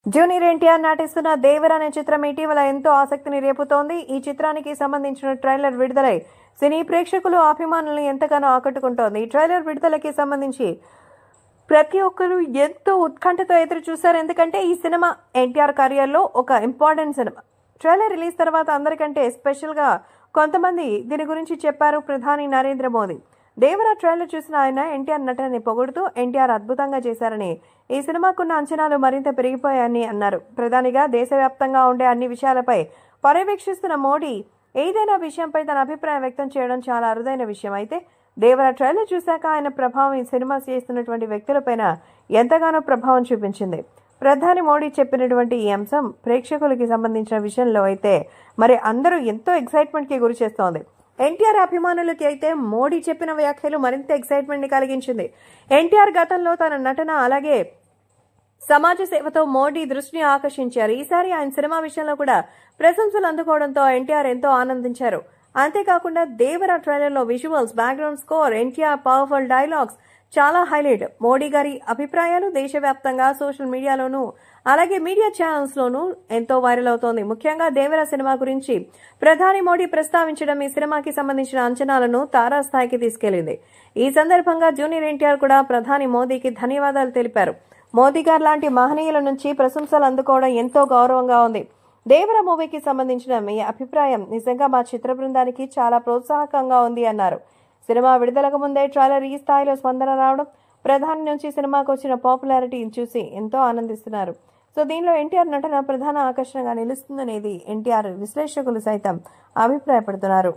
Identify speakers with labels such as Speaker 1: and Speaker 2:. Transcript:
Speaker 1: Junior NTR నటిస్తున్న దేవర్ అనే చిత్రం ఇటీవల ఎంతో ఆసక్తిని రేపుతోంది. ఈ చిత్రానికి సంబంధించిన ట్రైలర్ విడుదలై సినీ ప్రేక్షకులు అభిమానులను ఎంతగానో ఆకట్టుకుంటోంది. ఈ ట్రైలర్ విడుదలకి సంబంధించి ప్రతి ఒక్కరూ ఎంతో ఉత్కంఠతో ఎదురు చూశారు. ఎందుకంటే ఈ సినిమా ఎన్టీఆర్ కెరియర్లో ఒక ఇంపార్టెంట్ సినిమా. ట్రైలర్ రిలీజ్ తర్వాత అందరికంటే స్పెషల్గా కొంతమంది దీని గురించి చెప్పారు ప్రధాని నరేంద్ర మోదీ. దేవర ట్రైలర్ చూసిన ఆయన ఎన్టీఆర్ నటనని పొగుడుతూ ఎన్టీఆర్ అద్భుతంగా చేశారని, ఈ సినిమాకున్న అంచనాలు మరింత పెరిగిపోయాయని అన్నారు. ప్రధానిగా దేశవ్యాప్తంగా ఉండే అన్ని విషయాలపై పర్యవేక్షిస్తున్న మోడీ ఏదైనా విషయంపై తన అభిప్రాయం వ్యక్తం చేయడం చాలా అరుదైన విషయం. అయితే దేవర ట్రైలర్ చూశాక ఆయన ప్రభావం ఈ సినిమా చేస్తున్నటువంటి వ్యక్తులపైన ఎంతగానో ప్రభావం చూపించింది. ప్రధాని మోడీ చెప్పినటువంటి ఈ అంశం ప్రేక్షకులకి సంబంధించిన విషయంలో అయితే మరి అందరూ ఎంతో ఎక్సైట్మెంట్కి గురి చేస్తోంది. ఎన్టీఆర్ అభిమానులకి అయితే మోడీ చెప్పిన వ్యాఖ్యలు మరింత ఎక్సైట్మెంట్ ని కలిగించింది. ఎన్టీఆర్ గతంలో తన నటన అలాగే సమాజ సేవతో మోడీ దృష్టిని ఆకర్షించారు. ఈసారి ఆయన సినిమా విషయంలో కూడా ప్రశంసలు అందుకోవడంతో ఎన్టీఆర్ ఎంతో ఆనందించారు. అంతేకాకుండా దేవర ట్రైలర్ లో visuals, background score, NTR powerful dialogues చాలా హైలైట్. మోడీ గారి అభిప్రాయాలు దేశవ్యాప్తంగా సోషల్ మీడియాలోనూ అలాగే మీడియా ఛానల్స్ లోనూ ఎంతో వైరల్ అవుతోంది. ముఖ్యంగా దేవర సినిమా గురించి ప్రధాని మోడీ ప్రస్తావించడం ఈ సినిమాకి సంబంధించిన అంచనాలను తారాస్థాయికి తీసుకెళ్లింది. ఈ సందర్భంగా జూనియర్ ఎన్టీఆర్ కూడా ప్రధాని మోదీకి ధన్యవాదాలు తెలిపారు. మోదీ గారు లాంటి మహనీయుల నుంచి ప్రశంసలు అందుకోవడం ఎంతో గౌరవంగా ఉంది. దేవర మూవీకి సంబంధించిన మీ అభిప్రాయం నిజంగా మా చిత్ర బృందానికి చాలా ప్రోత్సాహకంగా ఉంది అన్నారు. సినిమా విడుదలకు ముందే ట్రైలర్ ఈ స్థాయిలో స్పందన రావడం, ప్రధాని నుంచి సినిమాకు వచ్చిన పాపులారిటీని చూసి ఎంతో ఆనందిస్తున్నారు. సో దీనిలో ఎన్టీఆర్ నటన ప్రధాన ఆకర్షణగా నిలుస్తుందనేది ఎన్టీఆర్ విశ్లేషకులు సైతం అభిప్రాయపడుతున్నారు.